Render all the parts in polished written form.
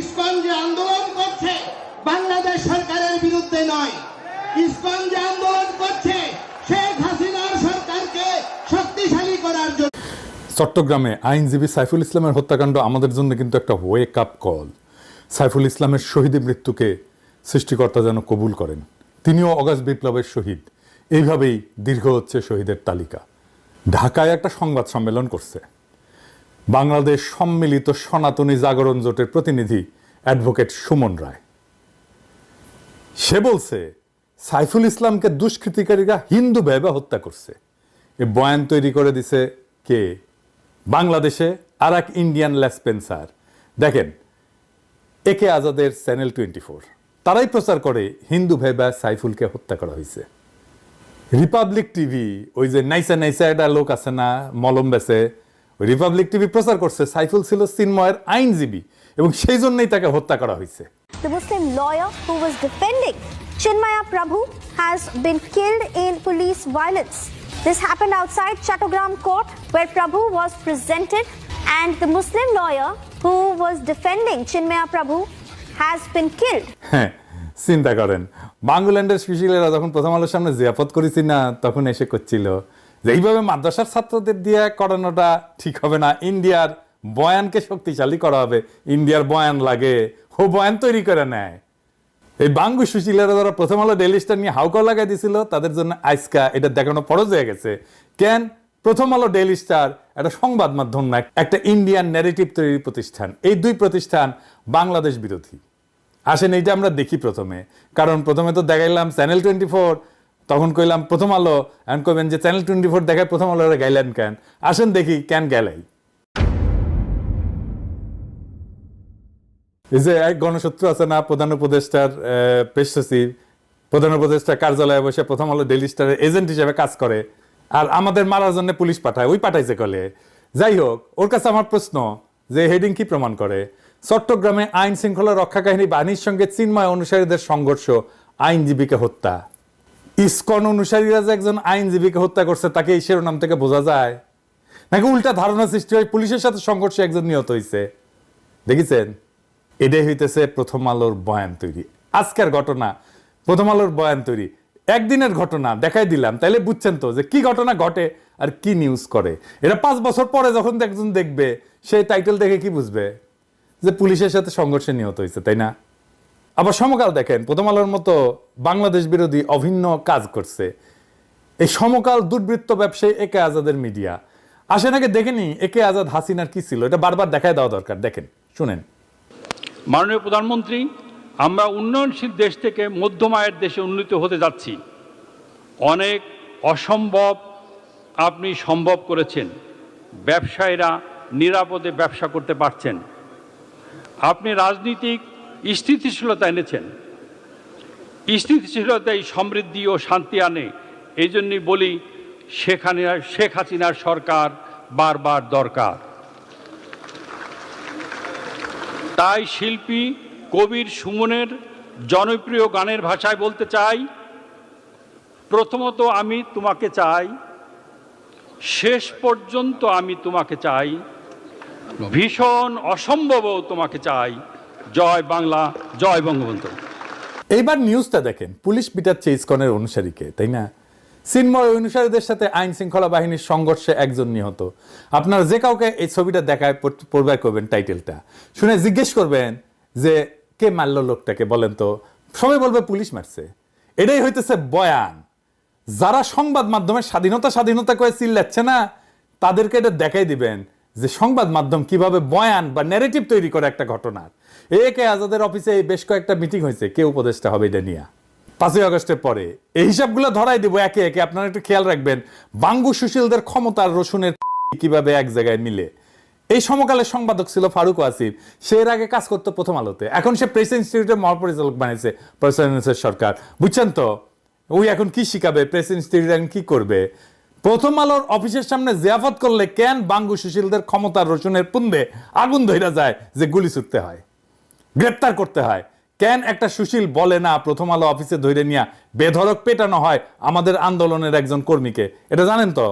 ISKCON যে আন্দোলন করছে বাংলাদেশ সরকারের বিরুদ্ধে নয়, ইসকন যে আন্দোলন করছে শেখ হাসিনার সরকারকে শক্তিশালী করার জন্য। চট্টগ্রামে আইনজীবী সাইফুল ইসলামের হত্যাকাণ্ড আমাদের জন্য কিন্তু একটা ওয়েক আপ কল। সাইফুল ইসলামের শহীদ মৃত্যুকে সৃষ্টিকর্তা যেন কবুল করেন। তিনিও অগাস্ট বিপ্লবের শহীদ। এইভাবেই দীর্ঘ হচ্ছে শহীদের তালিকা। ঢাকায় একটা সংবাদ সম্মেলন করছে বাংলাদেশ সম্মিলিত সনাতনী জাগরণ জোটের প্রতিনিধি অ্যাডভোকেট সুমন রায়। সে বলছে সাইফুল ইসলামকে দুষ্কৃতিকারীরা হিন্দু ভেবে হত্যা করছে। এ বয়ান তৈরি করে দিছে কে? বাংলাদেশে আর এক ইন্ডিয়ান লেসপেন্সার। দেখেন, একে আজাদের চ্যানেল 24 তারাই প্রচার করে হিন্দু ভেবে সাইফুলকে হত্যা করা হয়েছে। রিপাবলিক টিভি, ওই যে নাইসা নাইসা একটা লোক আছে না মলম বেছে, রিপাবলিক টিভি প্রচার করছে সাইফুল ছিল চিন্ময়ের আইনজীবী এবং সেই জন্যই তাকে হত্যা করা হয়েছে। The Muslim lawyer who was defending Chinmaya Prabhu has been killed in police violence. This happened outside Chattogram Court where Prabhu was presented and the Muslim lawyer who was defending Chinmaya Prabhu has been killed. হ্যাঁ, চিন্তা করেন, বাংলাদেশের সুশীলেরা যখন প্রথম আলোর সামনে জিয়াফত করেছি না, তখন এসে করছিল যে এইভাবে মাদ্রাসার ছাত্রদের দিয়ে করানোটা ঠিক হবে না, ইন্ডিয়ার বয়ানকে শক্তিশালী করা হবে, ইন্ডিয়ার বয়ান লাগে, ও বয়ান তৈরি করে নেয়। এই বাঙ্গু সুশীলেরা যারা প্রথম আলো ডেইলি স্টার নিয়ে হাউকা লাগাই দিছিল, তাদের জন্য আজকা এটা দেখানো ফরজ হয়ে গেছে। কেন? প্রথম আলো ডেইলি স্টার একটা সংবাদ মাধ্যম না, একটা ইন্ডিয়ান ন্যারেটিভ তৈরির প্রতিষ্ঠান। এই দুই প্রতিষ্ঠান বাংলাদেশ বিরোধী। আসেন এইটা আমরা দেখি প্রথমে, কারণ প্রথমে তো দেখাইলাম চ্যানেল 24, তখন কইলাম প্রথম আলো, এখন কইবেন যে চ্যানেল 24 দেখায় প্রথম আলো গাইলেন কেন? আসেন দেখি কেন গেলাই। এই যে এক গণশত্রু আছে না, প্রধান উপদেষ্টার প্রেস সচিব, প্রধান উপদেষ্টা কার্যালয়ে বসে প্রথম আলো ডেইলি স্টারের এজেন্ট হিসেবে কাজ করে, আর আমাদের মারার জন্য পুলিশ পাঠায়, ওই পাঠাইছে কলে। যাই হোক, ওর কাছে আমার প্রশ্ন যে হেডিং কি প্রমাণ করে? চট্টগ্রামে আইন শৃঙ্খলা রক্ষা কাহিনী বাহিনীর সঙ্গে চিন্ময় অনুসারীদের সংঘর্ষ, আইনজীবীকে হত্যা। ইসকন অনুসারীরা যে একজন আইনজীবীকে হত্যা করছে তাকে এই শিরোনাম থেকে বোঝা যায় নাকি উল্টা ধারণা সৃষ্টি হয় পুলিশের সাথে সংঘর্ষে একজন নিহত হয়েছে? দেখেছেন, এটাই হইতেছে প্রথম আলোর বয়ান তৈরি। আজকের ঘটনা প্রথম আলোর বয়ান তৈরি, একদিনের ঘটনা দেখাই দিলাম, তাইলে বুঝছেন তো যে কি ঘটনা ঘটে আর কি নিউজ করে। এটা 5 বছর পরে যখন একজন দেখবে, সেই টাইটেল দেখে কি বুঝবে? যে পুলিশের সাথে সংঘর্ষে নিহত হয়েছে, তাই না? আবার সমকাল দেখেন, প্রথম আলোর মতো বাংলাদেশ বিরোধী অভিন্ন কাজ করছে। এই সমকাল দুর্বৃত্ত ব্যবসায়ী একে আজাদের মিডিয়া। আসেন আগে দেখেনি একে আজাদ হাসিনার কি ছিল, এটা বারবার দেখায় দেওয়া দরকার। দেখেন, শুনেন। মাননীয় প্রধানমন্ত্রী, আমরা উন্নয়নশীল দেশ থেকে মধ্যম আয়ের দেশে উন্নীত হতে যাচ্ছি। অনেক অসম্ভব আপনি সম্ভব করেছেন। ব্যবসায়ীরা নিরাপদে ব্যবসা করতে পারছেন। আপনি রাজনীতিক স্থিতিশীলতা এনেছেন। স্থিতিশীলতাই সমৃদ্ধি ও শান্তি আনে। এই জন্যই বলি শেখ হাসিনার সরকার বারবার দরকার। তাই শিল্পী কবির সুমনের জনপ্রিয় গানের ভাষায় বলতে চাই, প্রথমত আমি তোমাকে চাই, শেষ পর্যন্ত আমি তোমাকে চাই, ভীষণ অসম্ভবও তোমাকে চাই। জয় বাংলা, জয় বঙ্গবন্ধু। এইবার নিউজটা দেখেন, পুলিশ পিটাচ্ছে ইসকনের অনুসারীকে, তাই না? চিন্ময় অনুসারীদের সাথে আইন শৃঙ্খলা বাহিনীর সংঘর্ষে একজন নিহত। আপনারা যে কাউকে এই ছবিটা দেখায় পড়বার করবেন, টাইটেলটা শুনে জিজ্ঞেস করবেন যে কে মারল লোকটাকে, বলেন তো। সবাই বলবে পুলিশ মারছে। এটাই হইতেছে বয়ান। যারা সংবাদ মাধ্যমে স্বাধীনতা স্বাধীনতা করে চিল্লাচ্ছে না, তাদেরকে এটা দেখাই দিবেন যে সংবাদ মাধ্যম কিভাবে বয়ান বা ন্যারেটিভ তৈরি করে একটা ঘটনার। একে আজাদের অফিসে বেশ কয়েকটা মিটিং হয়েছে, কে উপদেষ্টা হবে এটা নিয়ে 5ই আগস্টের পরে। এই হিসাবগুলো ধরাই দেবো একে একে। আপনারা একটু খেয়াল রাখবেন বাঙ্গু সুশীলদের ক্ষমতার রসুনের কিভাবে এক জায়গায় মিলে। এই সমকালের সম্পাদক ছিল ফারুক ওয়াসিফ। সে এর আগে কাজ করতো প্রথম আলোতে, এখন সে প্রেস ইনস্টিটিউটের মহাপরিচালক বানিয়েছে প্রফেসর সরকার। বুঝছেন তো, ওই এখন কি শিখাবে? প্রেস ইনস্টিটিউট এখন কি করবে? প্রথম আলোর অফিসের সামনে জিয়াফত করলে কেন বাঙ্গু সুশীলদের ক্ষমতার রসুনের পুন্দে আগুন ধইরা যায় যে গুলি ছুটতে হয়, গ্রেপ্তার করতে হয়? কেন একটা সুশীল বলে না প্রথম আলো অফিসে ধরে নিয়ে বেধড়ক পেটানো হয় আমাদের আন্দোলনের একজন কর্মীকে? এটা জানেন তো?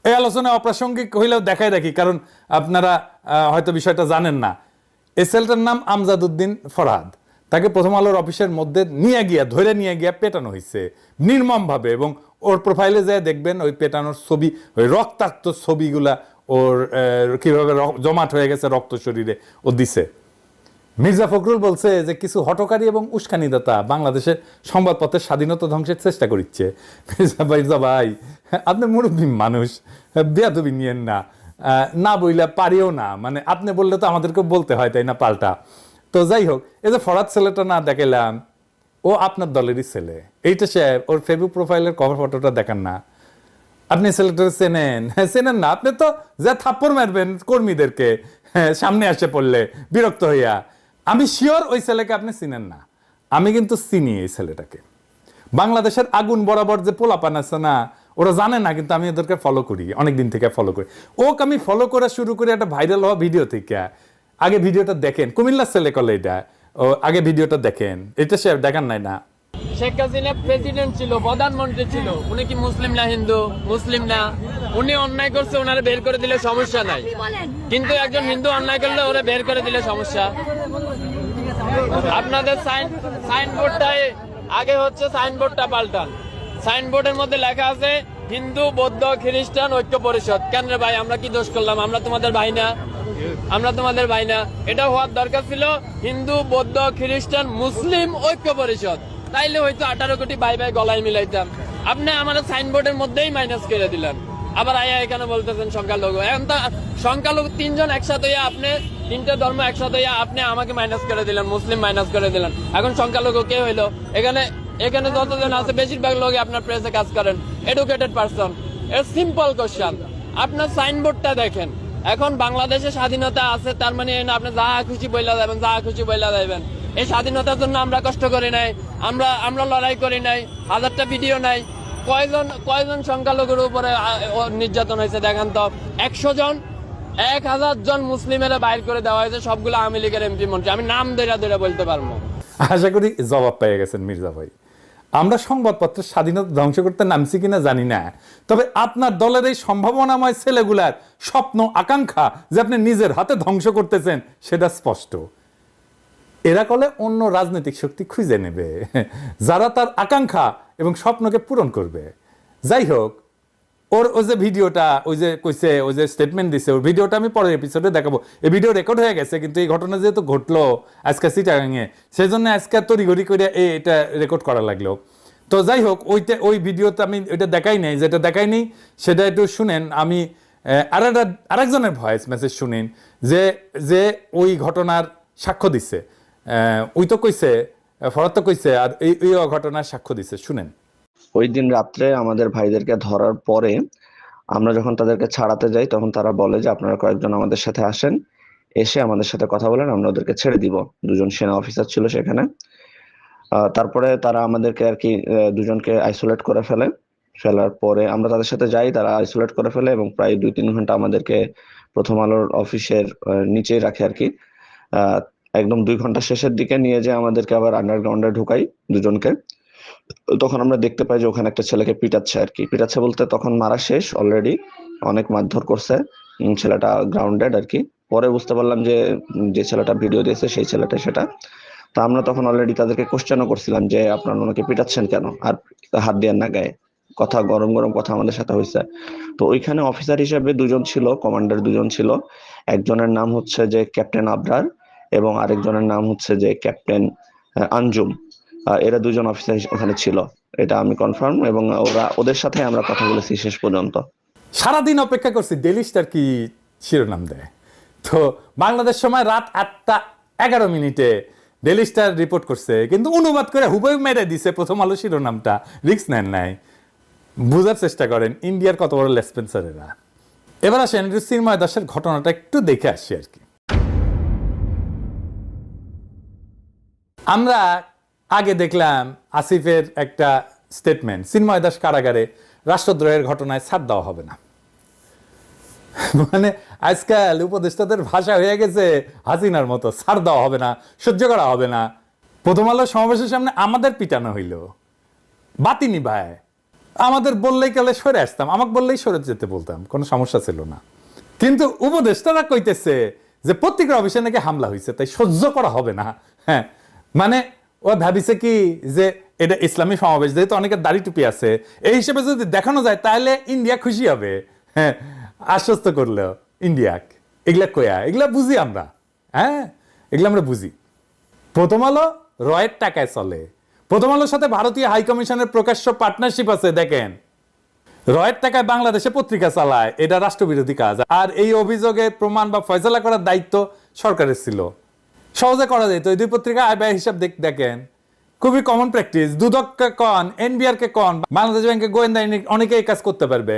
এই আলোচনা অপ্রাসঙ্গিক হইলেও দেখাই রাখি, কারণ আপনারা হয়তো বিষয়টা জানেন না। এই ছেলেটার নাম আমজাদ উদ্দিন ফরহাদ। তাকে প্রথম আলোর অফিসের মধ্যে ধরে নিয়ে গিয়া পেটানো হয়েছে নির্মমভাবে, এবং ওর প্রোফাইলে যায় দেখবেন ওই পেটানোর ছবি, ওই রক্তাক্ত ছবিগুলা ওর কিভাবে জমাট হয়ে গেছে রক্ত শরীরে ও দিছে। মির্জা ফখরুল বলছে যে কিছু হটকারী এবং উস্কানিদাতা বাংলাদেশের সংবাদপত্রের স্বাধীনতা ধ্বংসের চেষ্টা করছে। মির্জা ভাই, আপনি মুরব্বী মানুষ, বেয়াদবি নিয়েন না, না বইলা পারিও না, মানে আপনি বললে তো আমাদেরকে বলতে হয়, তাই না, পাল্টা। তো যাই হোক, এই যে ফরহাদ ছেলেটা না দেখাইলাম, ও আপনার দলেরই ছেলে। এইটা সে ওর ফেসবুক প্রোফাইলের কভার ফটোটা দেখান না, আপনি ছেলেটা চেনেন? চেনেন না? আপনি তো যা থাপ্পড় মারবেন কর্মীদেরকে সামনে আসে পড়লে বিরক্ত হইয়া। আমি শিওর ওই ছেলেকে আপনি চিনেন না, আমি কিন্তু চিনি এই ছেলেটাকে। বাংলাদেশের আগুন বরাবর যে পোলাপান আছে না, ওরা জানে না, কিন্তু আমি ওদেরকে ফলো করি, অনেকদিন থেকে ফলো করি। ওকে আমি ফলো করা শুরু করি একটা ভাইরাল হওয়া ভিডিও থেকে। আগে ভিডিওটা দেখেন, কুমিল্লার ছেলে কলে এটা, ও আগে ভিডিওটা দেখেন, এটা সে দেখান নাই না। শেখ হাসিনা প্রেসিডেন্ট ছিল, প্রধানমন্ত্রী ছিল, উনি কি মুসলিম না হিন্দু? মুসলিম না। উনি অন্যায় করছে, ওনারে বের করে দিলে সমস্যা নাই, কিন্তু একজন হিন্দু অন্যায় করলে ওরা বের করে দিলে সমস্যা। আপনাদের সাইনবোর্ডটাই আগে হচ্ছে, সাইনবোর্ডটা পাল্টান। সাইনবোর্ডের মধ্যে লেখা আছে হিন্দু বৌদ্ধ খ্রিস্টান ঐক্য পরিষদ। কেন রে ভাই, আমরা কি দোষ করলাম? আমরা তোমাদের ভাই না? আমরা তোমাদের ভাই না? এটা হওয়ার দরকার ছিল হিন্দু বৌদ্ধ খ্রিস্টান মুসলিম ঐক্য পরিষদ, তাইলে হয়তো 18 কোটি ভাই ভাই গলায় মিলাইতাম। আপনি আমাদের সাইনবোর্ডের মধ্যেই মাইনাস করে দিলেন, আবার আয়া এখানে বলতেছেন সংখ্যালঘু। এখন তো সংখ্যালঘু তিনজন একসাথে, আপনি তিনটে ধর্ম একসাথে, আপনি আমাকে মাইনাস করে দিলেন, মুসলিম মাইনাস করে দিলেন। এখন সংখ্যালঘু কে হইলো? এখানে যতজন আছে বেশিরভাগ লোকই আপনার প্রেসে কাজ করেন, এডুকেটেড পারসন। এর সিম্পল কোশ্চেন, আপনার সাইনবোর্ডটা দেখেন। এখন বাংলাদেশে স্বাধীনতা আছে, তার মানে আপনি যা খুশি বইলা যাবেন, যা খুশি বইলা যাবেন। এই স্বাধীনতার জন্য আমরা কষ্ট করি নাই, আমরা লড়াই করি নাই, হাজারটা ভিডিও নাই। কয়জন সংখ্যালঘুর উপরে নির্যাতন হয়েছে দেখান তো? 100 জন, 1000 জন মুসলিমের বাইর করে দেওয়া হয়েছে, সবগুলো আওয়ামী লীগের এমপি মন্ত্রী। আমি নাম ধরে বলতে পারবো। আশা করি জবাব পেয়ে গেছেন মির্জা ভাই। আমরা সংবাদপত্রের স্বাধীনতা ধ্বংস করতে নামছি কিনা জানি না, তবে আপনার দলের এই সম্ভাবনাময় ছেলেগুলার স্বপ্ন আকাঙ্ক্ষা যে আপনি নিজের হাতে ধ্বংস করতেছেন সেটা স্পষ্ট। এরা কলে অন্য রাজনৈতিক শক্তি খুঁজে নেবে যারা তার আকাঙ্ক্ষা এবং স্বপ্নকে পূরণ করবে। যাই হোক, ওর যে ভিডিওটা, ওই যে কইছে, ওই যে স্টেটমেন্ট দিছে, ওর ভিডিওটা আমি পরের এপিসোডে দেখাবো। এই ভিডিও রেকর্ড হয়ে গেছে, কিন্তু এই ঘটনা যেহেতু ঘটলো আজকে চিটাগাঙে, সেই জন্য আজকে তড়িঘড়ি করে এটা রেকর্ড করা লাগলো। তো যাই হোক, ওই ভিডিওতে আমি ওইটা দেখাই নাই, যেটা দেখাই নেই সেটা একটু শুনেন। আমি আরেকজনের ভয়েস মেসেজ শুনেন, যে ওই ঘটনার সাক্ষ্য দিচ্ছে। ওই তো কইছে, ফরহাদ তো কইছে, আর এই ঘটনার সাক্ষ্য দিচ্ছে, শুনেন। ওই দিন রাত্রে আমাদের ভাইদেরকে ধরার পরে আমরা যখন তাদেরকে ছাড়াতে যাই, তখন তারা বলে যে আপনারা কয়েকজন আমাদের সাথে আসেন, এসে আমাদের সাথে কথা বলেন, আমরা ওদেরকে ছেড়ে দিব। দুজন সেনা অফিসার ছিল সেখানে। তারপরে তারা আমাদেরকে আর কি দুজনকে আইসোলেট করে ফেলার পরে আমরা তাদের সাথে যাই, তারা আইসোলেট করে ফেলে এবং প্রায় 2-3 ঘন্টা আমাদেরকে প্রথম আলোর অফিসের নিচেই রাখে আর কি। একদম 2 ঘন্টা শেষের দিকে নিয়ে যে আমাদেরকে আবার আন্ডারগ্রাউন্ডে ঢুকাই দুজনকে। তখন আমরা দেখতে পাই যে ওখানে একটা ছেলেকে পিটাচ্ছে আর কি। পিটাচ্ছে বলতে তখন মারা শেষ অলরেডি, অনেক মারধর করছে, ছেলেটা গ্রাউন্ডেড আর কি। পরে বুঝতে পারলাম যে ছেলেটা ভিডিও দিয়েছে সেই ছেলেটা সেটা। তা আমরা তখন অলরেডি তাদেরকে কোশ্চেনও করছিলাম যে আপনারা ওনাকে পিটাচ্ছেন কেন, আর হাত দিয়ে না গায়ে, কথা গরম কথা আমাদের সাথে হয়েছে। তো ওইখানে অফিসার হিসেবে 2 জন ছিল, কমান্ডার 2 জন ছিল। একজনের নাম হচ্ছে যে ক্যাপ্টেন আবরার এবং আরেকজনের নাম হচ্ছে যে ক্যাপ্টেন আঞ্জুম। এরা 2 জন অফিসার ওখানে ছিল, এটা আমি কনফার্ম, এবং ওদের সাথে আমরা কথা বলেছি শেষ পর্যন্ত। সারাদিন অপেক্ষা করছি ডেইলি স্টার কি শিরোনাম দেয়। তো বাংলাদেশ সময় রাত 8:11 ডেইলি স্টার রিপোর্ট করছে, কিন্তু অনুবাদ করে হুবহু মেরে দিছে প্রথম আলো শিরোনামটা। রিস্ক নেন নাই, বুঝার চেষ্টা করেন ইন্ডিয়ার কত বড় লেসপেন্সার এরা। এবার আসেন চিন্ময় দাসের ঘটনাটা একটু দেখে আসি আর কি। আমরা আগে দেখলাম আসিফের একটা স্টেটমেন্ট, চিন্ময় দাস কারাগারে, রাষ্ট্রদ্রোহের ঘটনায় ছাড় দেওয়া হবে না। মানে আজকাল উপদেষ্টাদের ভাষা হয়ে গেছে হাসিনার মতো, ছাড় দেওয়া হবে না, সহ্য করা হবে না। প্রথম আলো সমাবেশের সামনে আমাদের পিটানো হইল, বাতি নিভায়, আমাদের বললেই কালে সরে আসতাম, আমাকে বললেই সরে যেতে বলতাম, কোনো সমস্যা ছিল না। কিন্তু উপদেষ্টারা কইতেছে যে পত্রিকার অফিসে নাকি হামলা হয়েছে, তাই সহ্য করা হবে না। হ্যাঁ, মানে ও ভাবিছে কি যে এটা ইসলামী সমাবেশ, যেহেতু অনেকের দাড়ি টুপি আছে, এই হিসেবে যদি দেখানো যায় তাহলে ইন্ডিয়া খুশি হবে। হ্যাঁ, আশ্বস্ত করলো ইন্ডিয়া। এগুলা কয়া, এগুলা বুঝি আমরা। হ্যাঁ, এগুলো আমরা বুঝি। প্রথম আলো রয়ের টাকায় চলে। প্রথম আলোর সাথে ভারতীয় হাই কমিশনের প্রকাশ্য পার্টনারশিপ আছে। দেখেন, রয়ের টাকায় বাংলাদেশে পত্রিকা চালায়, এটা রাষ্ট্রবিরোধী কাজ। আর এই অভিযোগের প্রমাণ বা ফয়সালা করার দায়িত্ব সরকারের ছিল। সহজে করা যেত। এই দুই পত্রিকা আয় ব্যয় হিসাব দেখেন, খুবই কমন প্র্যাকটিস। দুদককে কন, এনবিআর কে কন, বাংলাদেশ ব্যাংকের গোয়েন্দা অনেকে এই কাজ করতে পারবে।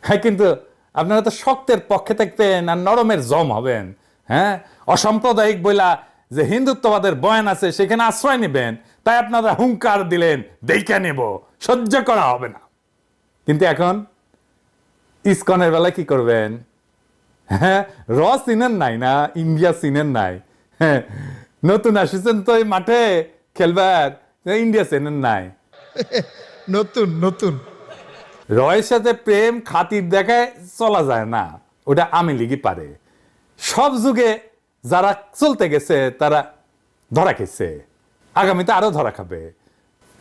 হ্যাঁ, কিন্তু আপনারা তো শক্তের পক্ষে থাকবেন আর নরমের জম হবেন। হ্যাঁ, অসাম্প্রদায়িক বইলা যে হিন্দুত্ববাদের বয়ান আছে সেখানে আশ্রয় নেবেন, তাই আপনারা হুঙ্কার দিলেন দেখে নেব, সহ্য করা হবে না। কিন্তু এখন ইসকনের বেলায় কি করবেন? হ্যাঁ, র সিনের নাই না, ইন্ডিয়া সিনের নাই। হ্যাঁ, নতুন আসিছেন তো এই মাঠে খেলবার, ইন্ডিয়া সিনের নাই। নতুন নতুন রয়ের সাথে প্রেম খাতির দেখায় চলা যায় না, ওটা আমি লিগি পারে। সব যুগে যারা চলতে গেছে তারা ধরা খেয়েছে, আগামীতে আরো ধরা খাবে।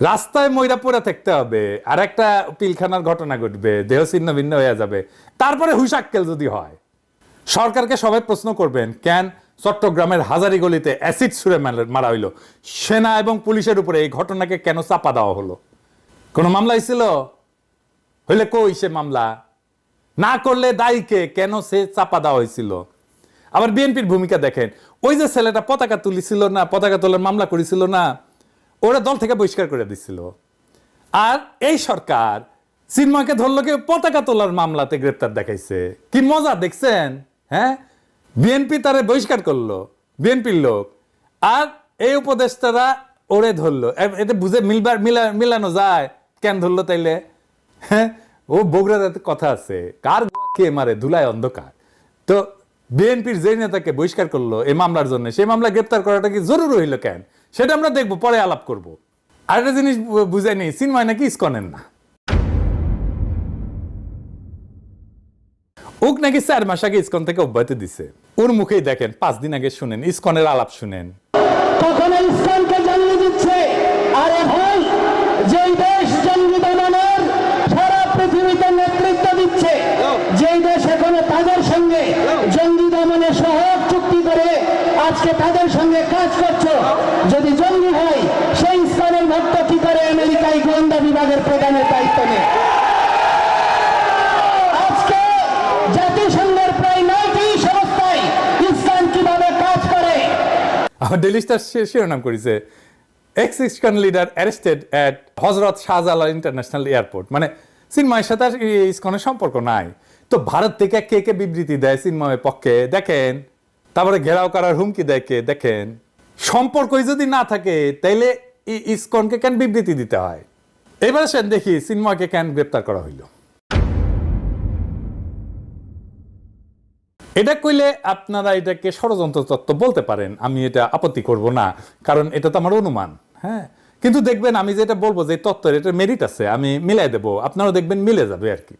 রাস্তায় ময়রা পড়ে থাকতে হবে, আর একটা পিলখানার ঘটনা ঘটবে, দেহ ছিন্ন ভিন্ন হয়ে যাবে, তারপরে হুশাক্কেল যদি হয়। সরকারকে সবাই প্রশ্ন করবেন, কেন চট্টগ্রামের হাজারিগলিতে অ্যাসিড ছুঁড়ে মারা হইল? সেনা এবং পুলিশের উপরে এই ঘটনাকে কেন চাপা দেওয়া হলো? কোন মামলা হয়েছিল? হইলে কই সে মামলা? না করলে দায়ীকে কেন সে চাপা দেওয়া হয়েছিল? আবার বিএনপির ভূমিকা দেখেন, ওই যে ছেলেটা পতাকা তুলিছিল না, পতাকা তোলার মামলা করেছিল না, ওরা দল থেকে বহিষ্কার করে দিছিল। আর এই সরকার চিন্ময়কে ধরলো কি পতাকা তোলার মামলাতে গ্রেপ্তার দেখাইছে। কি মজা দেখছেন? হ্যাঁ, বিএনপি তারে বহিষ্কার করলো, বিএনপির লোক, আর এই উপদেষ্টারা ওরে ধরলো। এটা বুঝে মিলানো যায় কেন ধরলো তাইলে? হ্যাঁ, ও বগুড়াতে কথা আছে, কার কে মারে ধুলায় অন্ধকার। তো বিএনপির যে নেতাকে বহিষ্কার করলো এই মামলার জন্য, সেই মামলা গ্রেপ্তার করাটা কি জরুরি হইলো কেন? সেটা আমরা দেখবো, পরে আলাপ করব। আরেকটা জিনিস বুঝাই নেই, চিন্ময় নাকি ইসকনের না। ওক নাকি 4 মাস আগে ইসকন থেকে অব্যাহতি দিছে। ওর মুখেই দেখেন, 5 দিন আগে শুনেন ইসকনের আলাপ শুনেন। কখনো ইসলামকে জন্ম দিচ্ছে, আরে ভাই, যেই দেশ জঙ্গি দমনের সারা পৃথিবীতে নেতৃত্ব দিচ্ছে, যেই দেশ এখনো তাদের সঙ্গে জঙ্গি দমনে সহজ চুক্তি করে আজকে তাদের সঙ্গে কাজ করছে, যদি জঙ্গি হয় সেই ইসলামের ভক্ত কি করে আমেরিকায় গোয়েন্দা বিভাগের প্রধানের দায়িত্ব নেয়? আজকে জাতিসংঘের প্রায় 9টি সংস্থায় ইসলাম কিভাবে কাজ করে। আমার ডেইলি স্টার শিরোনাম করেছে, এক্স ইসকন লিডার অ্যারেস্টেড এট হজরত শাহজালাল ইন্টারন্যাশনাল এয়ারপোর্ট। মানে চিন্ময়ের সাথে আর ইসকনের সম্পর্ক নাই। তো ভারত থেকে কে কে বিবৃতি দেয় চিন্ময়ের পক্ষে দেখেন, তারপরে ঘেরাও করার হুমকি দেয় কে দেখেন। সম্পর্কই যদি না থাকে তাইলে ইসকনকে কেন বিবৃতি দিতে হয়? এবার আসেন দেখি চিন্ময়কে কেন গ্রেপ্তার করা হইল। এটা কইলে আপনারা এটাকে ষড়যন্ত্র তত্ত্ব বলতে পারেন, আমি এটা আপত্তি করব না, কারণ এটা তো আমার অনুমান। হ্যাঁ, কিন্তু দেখবেন আমি যেটা বলবো যে তত্ত্বের এটা মেরিট আছে, আমি মিলাই দেবো, আপনারাও দেখবেন মিলে যাবে আর কি।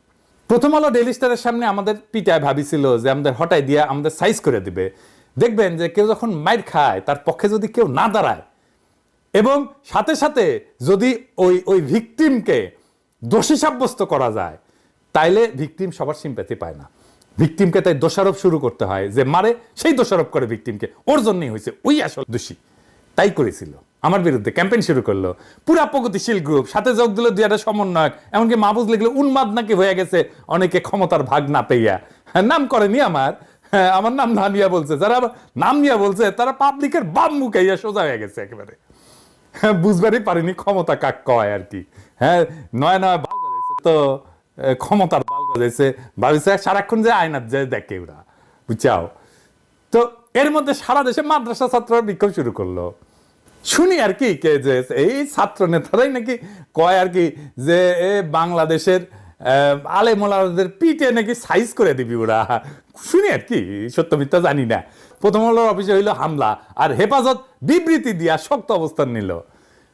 প্রথম আলো ডেইলি স্টারের সামনে আমাদের পিটায় ভাবিছিল যে আমাদের হটাই দিয়ে আমাদের সাইজ করে দিবে। দেখবেন যে কেউ যখন মাইর খায় তার পক্ষে যদি কেউ না দাঁড়ায়, এবং সাথে সাথে যদি ওই ভিকটিমকে দোষী সাব্যস্ত করা যায়, তাইলে ভিকটিম সবার সিম্প্যাথি পায় না। ভিকটিমকে তাই দোষারোপ শুরু করতে হয়, যে মারে সেই দোষারোপ করে ভিকটিমকে, ওর জন্যই হয়েছে, ওই আসল দোষী। তাই করেছিল, আমার বিরুদ্ধে ক্যাম্পেইন শুরু করলো পুরা প্রগতিশীল গ্রুপ, সাথে যোগ দিল 2টা সমন্বয়ক, এমনকি মাহবুজ লিখলো উন্মাদ নাকি হয়ে গেছে অনেকে ক্ষমতার ভাগ না পেইয়া। নাম করেনি আমার নাম না নিয়া বলছে, যারা নাম নিয়া বলছে তারা পাবলিকের বাম মুখাইয়া সোজা হয়ে গেছে একেবারে। বুঝবারই পারিনি ক্ষমতা কাক কয় আর কি। হ্যাঁ, নয় বাল গজাইছে তো ক্ষমতার বাল গজাইছে, ভাবিছে সারাক্ষণ যে আয়নার যে দেখে ওরা, বুঝছাও। তো এর মধ্যে সারা দেশে মাদ্রাসা ছাত্ররা বিক্ষোভ শুরু করলো। শুনি আর কি কে যে এই ছাত্র নেতারাই নাকি কয় আর কি যে বাংলাদেশের আলেমোলাদের পিঠে নাকি সাইজ করে দিবি ওরা। শুনি আর কি, সত্য মিথ্যা জানি না। প্রথম আলোর অফিসে হইলো হামলা, আর হেফাজত বিবৃতি দিয়া শক্ত অবস্থান নিল।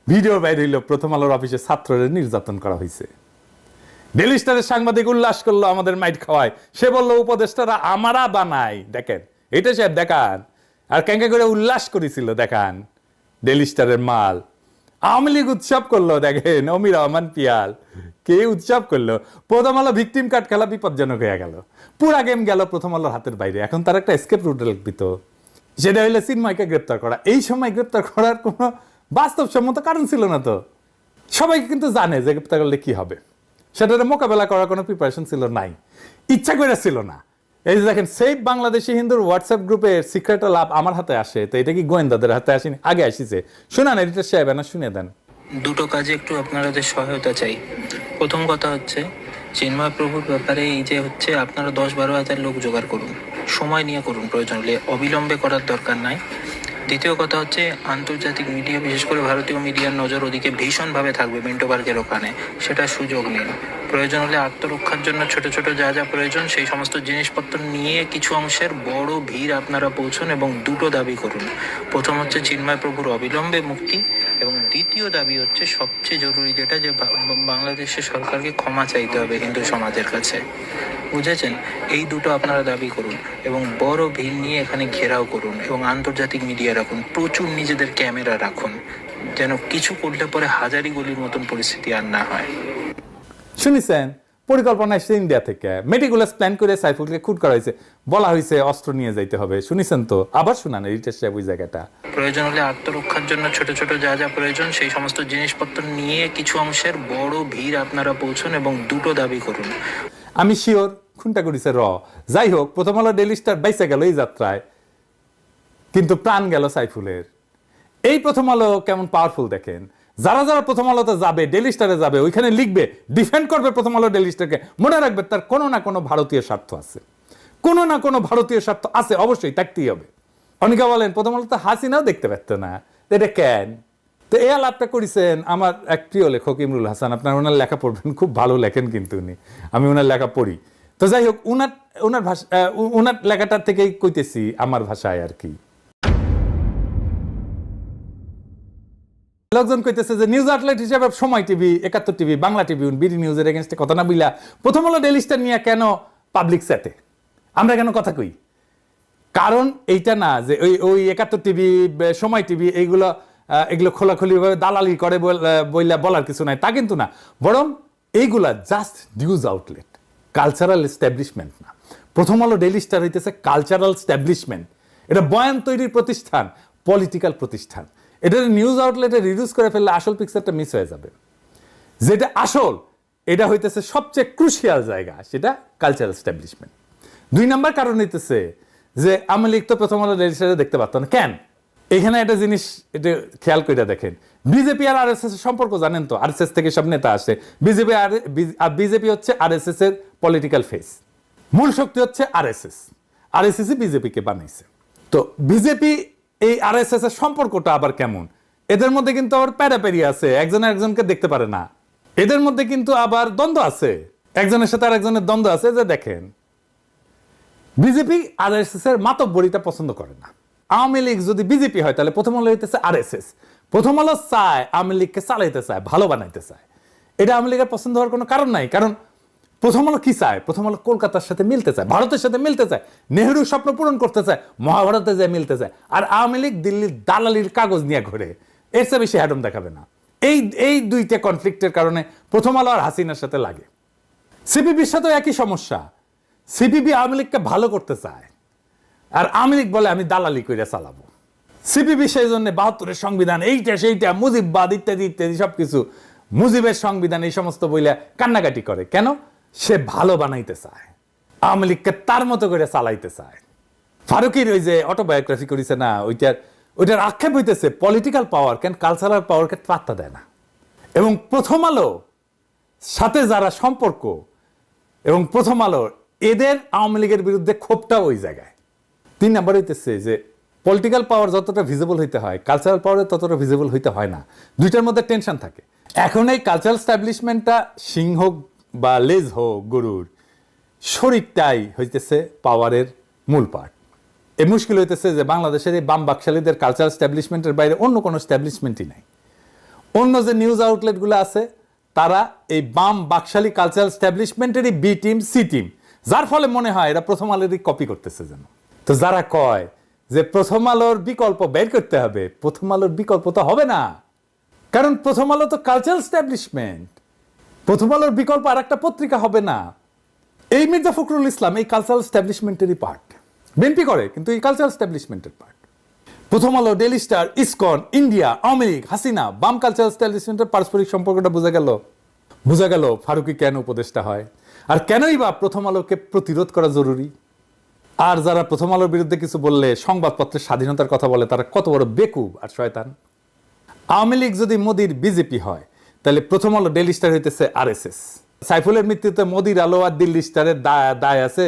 ভিডিও বাইর হইল প্রথম আলোর অফিসে ছাত্রদের নির্যাতন করা হয়েছে। ডেইলি স্টারের সাংবাদিক উল্লাস করলো আমাদের মাইট খাওয়ায়। সে বললো উপদেষ্টারা আমারা বানাই। দেখেন এটা সাহেব দেখান, আর ক্যাঙ্কা করে উল্লাস করেছিল দেখান ডেইলি স্টারের মাল। আওয়ামী লীগ উৎসব করলো দেখেন, অমির রহমান পিয়াল কে উৎসব করলো। প্রথম আলো ভিকটিম কার্ড খেলা বিপজ্জনক হয়ে গেল, পুরা গেম গেল প্রথম আলোর হাতের বাইরে। এখন তার একটা এসকেপ রুট লিখিত, সেটা হইলে চিন্ময়কে গ্রেপ্তার করা। এই সময় গ্রেপ্তার করার কোনো বাস্তবসম্মত কারণ ছিল না তো। সবাই কিন্তু জানে যে গ্রেপ্তার করলে কি হবে, সেটার মোকাবেলা করার কোনো প্রিপারেশন ছিল নাই, ইচ্ছা করে ছিল না। এই যে দেখেন সেফ বাংলাদেশি হিন্দুর হোয়াটসঅ্যাপ গ্রুপের সিক্রেট লাভ আমার হাতে আসে, তো এটা কি গোয়েন্দাদের হাতে আসেনি? আগে আসিছে। শুনান এডিটর সাহেব, না শুনে দেন। দুটো কাজে একটু আপনাদের সহায়তা চাই। প্রথম কথা হচ্ছে চিন্ময় প্রভুর ব্যাপারে এই যে হচ্ছে আপনারা 10-12 হাজার লোক জোগাড় করুন, সময় নিয়ে করুন, প্রয়োজন হলে অবিলম্বে করার দরকার নাই। দ্বিতীয় কথা হচ্ছে আন্তর্জাতিক মিডিয়া, বিশেষ করে ভারতীয় মিডিয়ার নজর ওদিকে ভীষণভাবে থাকবে মিন্টো পার্কের ওখানে, সেটা সুযোগ নিন। প্রয়োজন হলে আত্মরক্ষার জন্য ছোট ছোট যা যা প্রয়োজন সেই সমস্ত জিনিসপত্র নিয়ে কিছু অংশের বড় ভিড় আপনারা পৌঁছুন এবং দুটো দাবি করুন। প্রথম হচ্ছে চিন্ময় প্রভুর অবিলম্বে মুক্তি, এবং দ্বিতীয় দাবি হচ্ছে সবচেয়ে জরুরি যেটা, যে বাংলাদেশের সরকারকে ক্ষমা চাইতে হবে হিন্দু সমাজের কাছে, বুঝেছেন? এই দুটো আপনারা দাবি করুন এবং বড় ভিড় নিয়ে এখানে ঘেরাও করুন এবং আন্তর্জাতিক মিডিয়া রাখুন, প্রচুর নিজেদের ক্যামেরা রাখুন, যেন কিছু করলে পরে হাজারি গলির মতন পরিস্থিতি আর না হয়। শুনেছেন, পরিকল্পনা এসেছে ইন্ডিয়া থেকে, মেটিকুলাস প্ল্যান করে সাইফুলকে খুন করা হয়েছে, বলা হয়েছে অস্ত্র নিয়ে যাইতে হবে। শুনেছেন তো? আবার শুনান এডিটর সাহেব ওই জায়গাটা। প্রয়োজন হলে আত্মরক্ষার জন্য ছোট ছোট যা যা প্রয়োজন সেই সমস্ত জিনিসপত্র নিয়ে কিছু অংশের বড় ভিড় আপনারা পৌঁছুন এবং দুটো দাবি করুন। আমি শিওর খুনটা করেছে র। যাই হোক, প্রথম আলো ডেইলি স্টার বাইসে গেল এই যাত্রায়, কিন্তু প্রাণ গেল সাইফুলের। এই প্রথম আলো কেমন পাওয়ারফুল দেখেন। যারা যারা প্রথম আলোতে যাবে, ডেইলি স্টারে যাবে, ওইখানে লিখবে, ডিফেন্ড করবে প্রথম আলো ডেইলি স্টারকে, মনে রাখবে তার কোনো না কোনো ভারতীয় স্বার্থ আছে, কোনো না কোনো ভারতীয় স্বার্থ আছে, অবশ্যই থাকতেই হবে। অনেকে বলেন প্রথম আলোতে হাসিনাও দেখতে পারতো না, এটা কেন? তো এই আলাপটা করেছেন আমার এক প্রিয় লেখক ইমরুল হাসান। আপনার ওনার লেখা পড়বেন, খুব ভালো লেখেন কিন্তু উনি, আমি ওনার লেখা পড়ি। তো যাই হোক, ওনার ভাষা, ওনার লেখাটার থেকেই কইতেছি আমার ভাষায় আর কি। লোকজন কইতেছে যে নিউজ আউটলেট হিসেবে সময় TV, 71 TV, Bangla Tribune, BD নিউজের এগেইনস্টে কথা না বইলা প্রথম আলো ডেইলি স্টার নিয়ে কেন পাবলিক সেটে আমরা কেন কথা কই? কারণ এইটা না যে ওই 71 টিভি, সময় টিভি এগুলো খোলাখুলিভাবে দালালি করে বইলা বলার কিছু নাই, তা কিন্তু না। বরং এইগুলা just news outlet, cultural establishment না। প্রথম আলো ডেইলি স্টার হইতেছে কালচারাল এস্টাবলিশমেন্ট। এটা বয়ান তৈরির প্রতিষ্ঠান, পলিটিক্যাল প্রতিষ্ঠান। এটা নিউজ আউটলেটে রিডিউস করে ফেললে আসল পিকচারটা মিস হয়ে যাবে। যেটা আসল, এটা হইতেছে সবচেয়ে ক্রুশিয়াল জায়গা, সেটা কালচারাল এস্টাবলিশমেন্ট। 2 নম্বর কারণ হইতেছে যে আওয়ামী লীগ তো প্রথম আলো ডেইলি স্টারে দেখতে পারতো না কেন? এখানে একটা জিনিস এটা খেয়াল করে দেখেন, বিজেপি আর আরএসএস এর সম্পর্ক জানেন তো? আরএসএস থেকে সব নেতা আসে, বিজেপি হচ্ছে আরএসএস এর পলিটিক্যাল ফেস, মূল শক্তি হচ্ছে আরএসএস, আরএসএস বিজেপিকে বানাইছে। তো বিজেপি এই আরএসএস এর সম্পর্কটা আবার কেমন? এদের মধ্যে কিন্তু আবার প্যারাপ্যারি আছে, একজন একজনকে দেখতে পারে না। এদের মধ্যে কিন্তু আবার দ্বন্দ্ব আছে, একজনের সাথে আরেকজনের দ্বন্দ্ব আছে। যে দেখেন, বিজেপি আরএসএস এর মাতব্বরিতা পছন্দ করে না। আওয়ামী লীগ যদি বিজেপি হয় তাহলে প্রথম আলো হইতেছে আরএসএস। প্রথম আলো চায় আওয়ামী লীগকে চালাইতে চায়, ভালো বানাইতে চায়। এটা আওয়ামী লীগের পছন্দ হওয়ার কোনো কারণ নাই, কারণ প্রথম আলো কি চায়? প্রথম আলো কলকাতার সাথে মিলতে চায়, ভারতের সাথে মিলতে চায়, নেহরুর স্বপ্ন পূরণ করতে চায়, মহাভারতে যায় মিলতে চায়। আর আওয়ামী লীগ দিল্লির দালালির কাগজ নিয়ে ঘুরে, এর চেয়ে বেশি হ্যাডম দেখাবে না। এই দুইটা কনফ্লিক্টের কারণে প্রথম আলো আর হাসিনার সাথে লাগে। সিপিবির সাথেও একই সমস্যা। সিপিবি আওয়ামী লীগকে ভালো করতে চায়, আর আওয়ামী লীগ বলে আমি দালালি করে চালাবো। সিপিবি সেই জন্য 72-এর সংবিধান, এইটা সেইটা, মুজিববাদ ইত্যাদি ইত্যাদি সবকিছু, মুজিবের সংবিধান, এই সমস্ত বইলে কান্নাকাটি করে। কেন? সে ভালো বানাইতে চায়, আওয়ামী লীগকে তার মতো করে চালাইতে চায়। ফারুকির ওই যে অটোবায়োগ্রাফি করেছে না, ওইটার আক্ষেপ হইতেছে পলিটিক্যাল পাওয়ার কেন কালচারাল পাওয়ারকে পাত্তা দেয় না। এবং প্রথম আলো সাথে যারা সম্পর্ক এবং প্রথম আলো, এদের আওয়ামী লীগের বিরুদ্ধে ক্ষোভটা ওই জায়গায়। 3 নম্বর হইতেছে যে পলিটিক্যাল পাওয়ার যতটা ভিজিবল হইতে হয়, কালচারাল পাওয়ার ততটা ভিজিবল হইতে হয় না। দুইটার মধ্যে টেনশন থাকে। এখন এই কালচারাল এস্টাবলিশমেন্টটা সিংহ বা লেজ হোক গরুর, শরীরটাই হইতেছে পাওয়ারের মূল পার্ট। এই মুশকিল হইতেছে যে বাংলাদেশের এই বাম বাকশালীদের কালচারাল এস্টাবলিশমেন্টের বাইরে অন্য কোনো এস্টাবলিশমেন্টই নাই। অন্য যে নিউজ আউটলেটগুলো আছে তারা এই বাম বাকশালী কালচারাল এস্টাবলিশমেন্টেরই বি টিম, সি টিম, যার ফলে মনে হয় এরা প্রথম আলোরই কপি করতেছে যেন। তো যারা কয় যে প্রথম আলোর বিকল্প বের করতে হবে, প্রথম আলোর বিকল্প তো হবে না, কারণ প্রথম আলো তো কালচারাল এস্টাবলিশমেন্ট। প্রথম আলোর বিকল্প আর একটা পত্রিকা হবে না। এই মির্জা ফখরুল ইসলাম এই কালচারাল এস্টাবলিশমেন্টেরই পার্ট। বিএনপি করে কিন্তু এই কালচারাল এস্টাবলিশমেন্টের পার্ট। প্রথম আলো, daily star, ISKCON, India, Awami League, Hasina, বাম কালচারাল এস্টাবলিশমেন্টের পারস্পরিক সম্পর্কটা বোঝা গেল ফারুকী কেন উপদেষ্টা হয়, আর কেনই বা প্রথম আলোকে প্রতিরোধ করা জরুরি। আর যারা প্রথম আলোর বিরুদ্ধে কিছু বললে সংবাদপত্রের স্বাধীনতার কথা বলে, তারা কত বড় বেকুব আর শয়তান। আওয়ামী লীগ যদি মোদির বিজেপি হয়, তাহলে প্রথম আলো, ডেইলি স্টার হইতেছে আরএসএস। সাইফুলের মৃত্যুতে মোদির আলো আর দিল্লি স্টারের দায় আছে।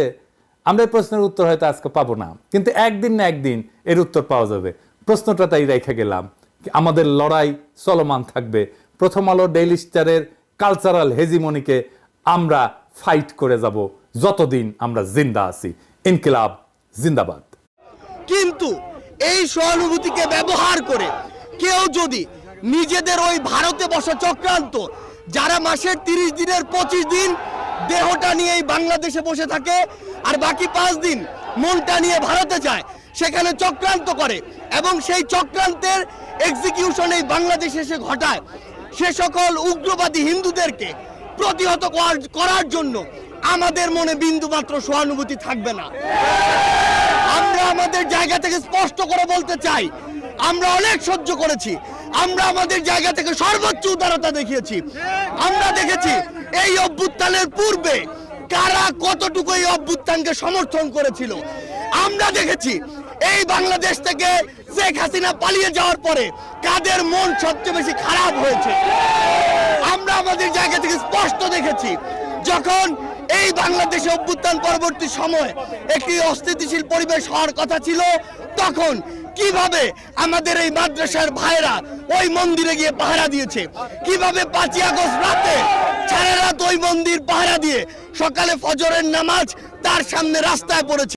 আমরা এই প্রশ্নের উত্তর হয়তো আজকে পাবো না, কিন্তু একদিন না একদিন এর উত্তর পাওয়া যাবে। প্রশ্নটা তাই রেখে গেলাম, আমাদের লড়াই চলমান থাকবে। প্রথম আলো, ডেইলি স্টারের কালচারাল হেজিমনিকে আমরা ফাইট করে যাব যতদিন আমরা জিন্দা আছি। ইনকিলাব জিন্দাবাদ। কিন্তু এই সহানুভূতিকে ব্যবহার করে কেউ যদি নিজেদের ওই ভারতে বসা চক্রান্ত, যারা মাসের 30 দিনের 25 দিন দেহটা নিয়ে বাংলাদেশে বসে থাকে আর বাকি 5 দিন মনটা নিয়ে ভারতে যায়, সেখানে চক্রান্ত করে এবং সেই চক্রান্তের এক্সিকিউশন এই বাংলাদেশে এসে ঘটায়, সে সকল উগ্রবাদী হিন্দুদেরকে প্রতিহত করার জন্য আমাদের মনে বিন্দুমাত্র সহানুভূতি থাকবে না। আমরা আমাদের জায়গা থেকে স্পষ্ট করে বলতে চাই, আমরা অনেক সহ্য করেছি, আমরা আমাদের জায়গা থেকে সর্বোচ্চ উদারতা দেখিয়েছি। আমরা দেখেছি এই অভ্যুত্থানের পূর্বে কারা কতটুকু এই অভ্যুত্থানকে সমর্থন করেছিল। আমরা দেখেছি এই বাংলাদেশ থেকে শেখ হাসিনা পালিয়ে যাওয়ার পরে কাদের মন সবচেয়ে বেশি খারাপ হয়েছে। আমরা আমাদের জায়গা থেকে স্পষ্ট দেখেছি, যখন এই বাংলাদেশে অভ্যুত্থান পরবর্তী সময় একটি অস্থিতিশীল পরিবেশ হওয়ার কথা ছিল, তখন কিভাবে আমাদের এই মাদ্রাসার ভাইরা ওই মন্দিরে গিয়ে পাহারা দিয়েছে, কিভাবে 5ই আগস্ট রাতে সারা রাত ওই মন্দির পাহারা দিয়ে সকালে ফজরের নামাজ তার সামনে রাস্তায় পড়েছে।